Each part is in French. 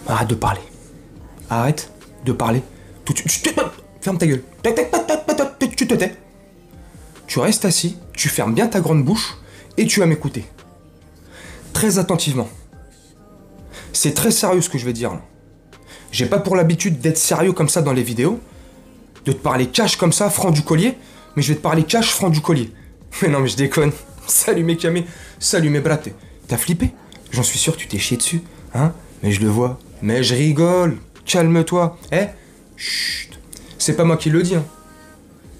Arrête de parler. Arrête de parler. Tout de suite. Ferme ta gueule. Tu te tais. Tu restes assis, tu fermes bien ta grande bouche et tu vas m'écouter. Très attentivement. C'est très sérieux ce que je vais dire là. J'ai pas pour l'habitude d'être sérieux comme ça dans les vidéos, de te parler cash comme ça, franc du collier, mais je vais te parler cash, franc du collier. Mais non mais je déconne. Salut mes camés, salut mes bratés. T'as flippé? J'en suis sûr que tu t'es chié dessus, hein? Mais je le vois. Mais je rigole. Calme-toi. Eh? Chut. C'est pas moi qui le dis, hein.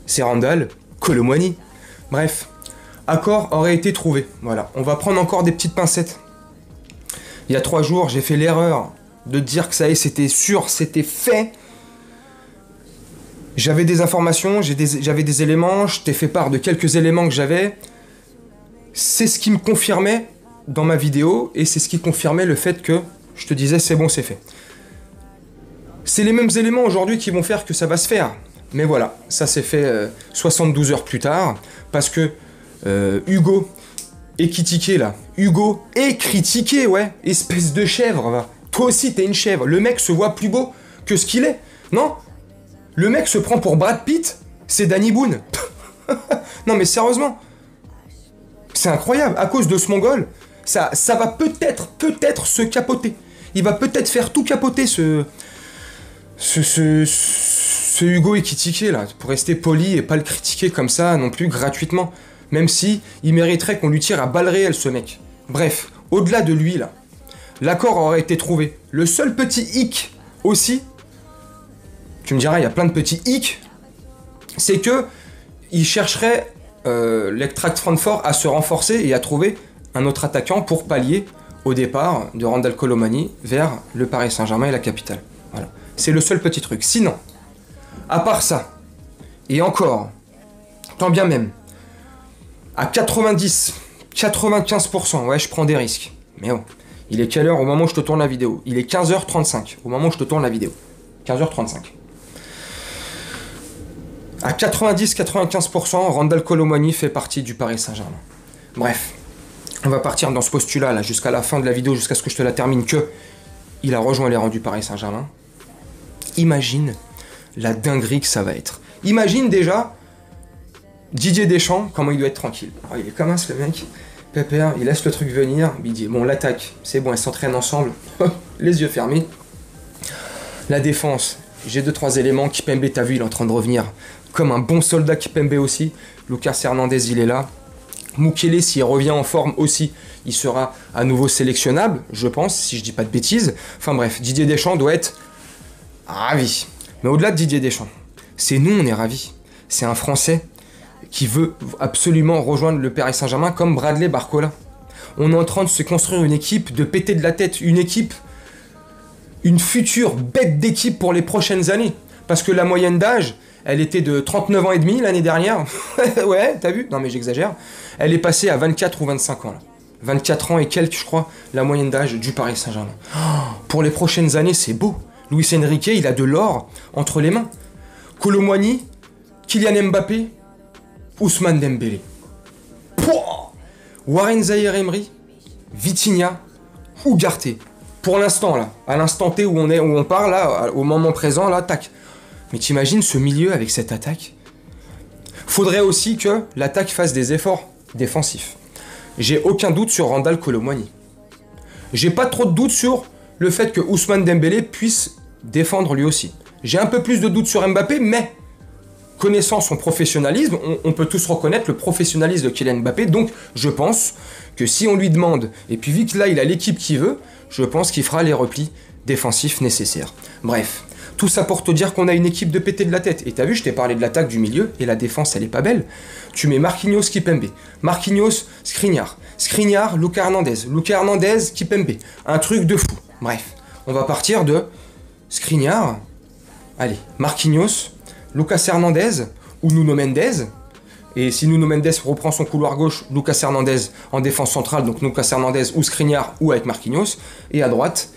C'est Randall Colomwani. Bref. Accord aurait été trouvé. Voilà. On va prendre encore des petites pincettes. Il y a 3 jours, j'ai fait l'erreur de dire que ça y est, c'était sûr, c'était fait. J'avais des informations, j'avais des éléments, je t'ai fait part de quelques éléments que j'avais. C'est ce qui me confirmait dans ma vidéo et c'est ce qui confirmait le fait que je te disais c'est bon, c'est fait. C'est les mêmes éléments aujourd'hui qui vont faire que ça va se faire. Mais voilà, ça s'est fait 72 heures plus tard parce que Hugo est critiqué là. Hugo est critiqué, ouais. Espèce de chèvre, va. Toi aussi, t'es une chèvre. Le mec se voit plus beau que ce qu'il est. Non? Le mec se prend pour Brad Pitt. C'est Danny Boone. Non, mais sérieusement. C'est incroyable. À cause de ce mongol, ça va peut-être se capoter. Il va peut-être faire tout capoter ce Hugo Ekitike là. Pour rester poli et pas le critiquer comme ça non plus gratuitement. Même si il mériterait qu'on lui tire à balles réelles, ce mec. Bref, au-delà de lui, là, l'accord aurait été trouvé. Le seul petit hic aussi, tu me diras, il y a plein de petits hics, c'est que il chercherait l'Eintracht Francfort à se renforcer et à trouver un autre attaquant pour pallier au départ de Randall Colomwani vers le Paris Saint-Germain et la capitale. Voilà. C'est le seul petit truc. Sinon, à part ça, et encore, tant bien même, à 90, 95%, ouais, je prends des risques. Mais oh, il est quelle heure au moment où je te tourne la vidéo? Il est 15h35, au moment où je te tourne la vidéo. 15h35. À 90-95%, Randall Colomwani fait partie du Paris Saint-Germain. Bref, on va partir dans ce postulat là jusqu'à la fin de la vidéo, jusqu'à ce que je te la termine, que il a rejoint les rangs du Paris Saint-Germain. Imagine la dinguerie que ça va être. Imagine déjà Didier Deschamps, comment il doit être tranquille. Alors, il est comme un ce mec, pépère, il laisse le truc venir, il dit bon, l'attaque, c'est bon, ils s'entraînent ensemble, les yeux fermés. La défense, j'ai 2-3 éléments. Kimpembe, t'as vu, il est en train de revenir comme un bon soldat. Kimpembe aussi. Lucas Hernandez, il est là. Mukele, s'il revient en forme aussi, il sera à nouveau sélectionnable, je pense, si je dis pas de bêtises. Enfin bref, Didier Deschamps doit être ravi. Mais au-delà de Didier Deschamps, c'est nous, on est ravis. C'est un Français qui veut absolument rejoindre le Paris Saint-Germain comme Bradley Barcola. On est en train de se construire une équipe, de péter de la tête, une équipe, une future bête d'équipe pour les prochaines années. Parce que la moyenne d'âge, elle était de 39 ans et demi l'année dernière. Ouais, t'as vu? Non mais j'exagère. Elle est passée à 24 ou 25 ans. Là. 24 ans et quelques, je crois, la moyenne d'âge du Paris Saint-Germain. Oh, pour les prochaines années, c'est beau. Luis Enrique, il a de l'or entre les mains. Colomwani, Kylian Mbappé, Ousmane Dembélé. Pouah, Warren Zaïre-Emery, Vitinha, Ugarte. Pour l'instant, là, à l'instant T où on parle, là, au moment présent, là, tac. Mais t'imagines ce milieu avec cette attaque? Faudrait aussi que l'attaque fasse des efforts défensifs. J'ai aucun doute sur Randall Colomwani. J'ai pas trop de doute sur le fait que Ousmane Dembélé puisse défendre lui aussi. J'ai un peu plus de doute sur Mbappé, mais connaissant son professionnalisme, on peut tous reconnaître le professionnalisme de Kylian Mbappé, donc je pense que si on lui demande, et puis vu que là il a l'équipe qu'il veut, je pense qu'il fera les replis défensifs nécessaires. Bref, tout ça pour te dire qu'on a une équipe de péter de la tête. Et t'as vu, je t'ai parlé de l'attaque du milieu, et la défense elle est pas belle. Tu mets Marquinhos, Kimpembe, Marquinhos, Skriniar, Skriniar, Lucas Hernandez, Kimpembe. Un truc de fou. Bref, on va partir de Skriniar, allez, Marquinhos, Lucas Hernandez ou Nuno Mendes. Et si Nuno Mendes reprend son couloir gauche, Lucas Hernandez en défense centrale, donc Lucas Hernandez ou Skriniar ou avec Marquinhos. Et à droite,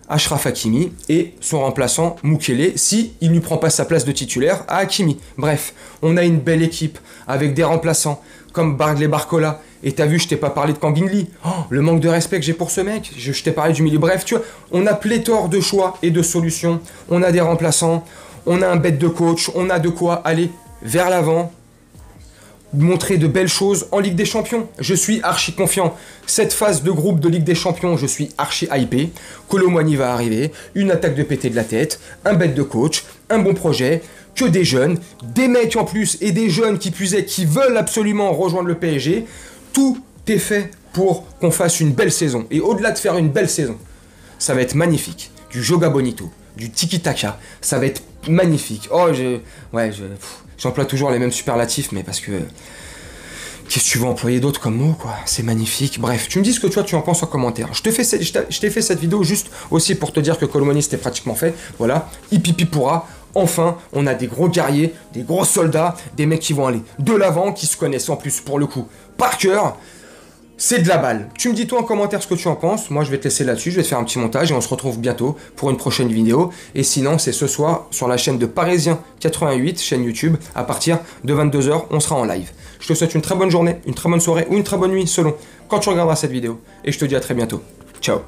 Achraf Hakimi et son remplaçant Mukele, si il ne prend pas sa place de titulaire à Hakimi. Bref, on a une belle équipe avec des remplaçants comme Bradley Barcola Et t'as vu, je t'ai pas parlé de Kang In Lee. Oh, le manque de respect que j'ai pour ce mec. Je t'ai parlé du milieu. Bref, tu vois, on a pléthore de choix et de solutions. On a des remplaçants, on a un bête de coach, on a de quoi aller vers l'avant, montrer de belles choses en Ligue des Champions. Je suis archi confiant. Cette phase de groupe de Ligue des Champions, je suis archi hypé. Kolo Muani va arriver, une attaque de pété de la tête, un bête de coach, un bon projet, que des jeunes, des mecs en plus et des jeunes qui puisaient, qui veulent absolument rejoindre le PSG. Tout est fait pour qu'on fasse une belle saison. Et au-delà de faire une belle saison, ça va être magnifique. Du Joga Bonito, du tiki-taka, ça va être magnifique. Oh, j'emploie toujours les mêmes superlatifs, mais parce que... Qu'est-ce que tu veux employer d'autre comme mot, quoi? C'est magnifique. Bref, tu me dis ce que toi tu en penses en commentaire. Je t'ai fait cette vidéo juste aussi pour te dire que Kolo Muani c'était pratiquement fait. Voilà, hipipi pourra. Enfin, on a des gros guerriers, des gros soldats, des mecs qui vont aller de l'avant, qui se connaissent en plus pour le coup par cœur. C'est de la balle. Tu me dis toi en commentaire ce que tu en penses. Moi je vais te laisser là-dessus, je vais te faire un petit montage et on se retrouve bientôt pour une prochaine vidéo. Et sinon c'est ce soir sur la chaîne de Parisien 88, chaîne YouTube, à partir de 22 h, on sera en live. Je te souhaite une très bonne journée, une très bonne soirée ou une très bonne nuit selon quand tu regarderas cette vidéo. Et je te dis à très bientôt. Ciao.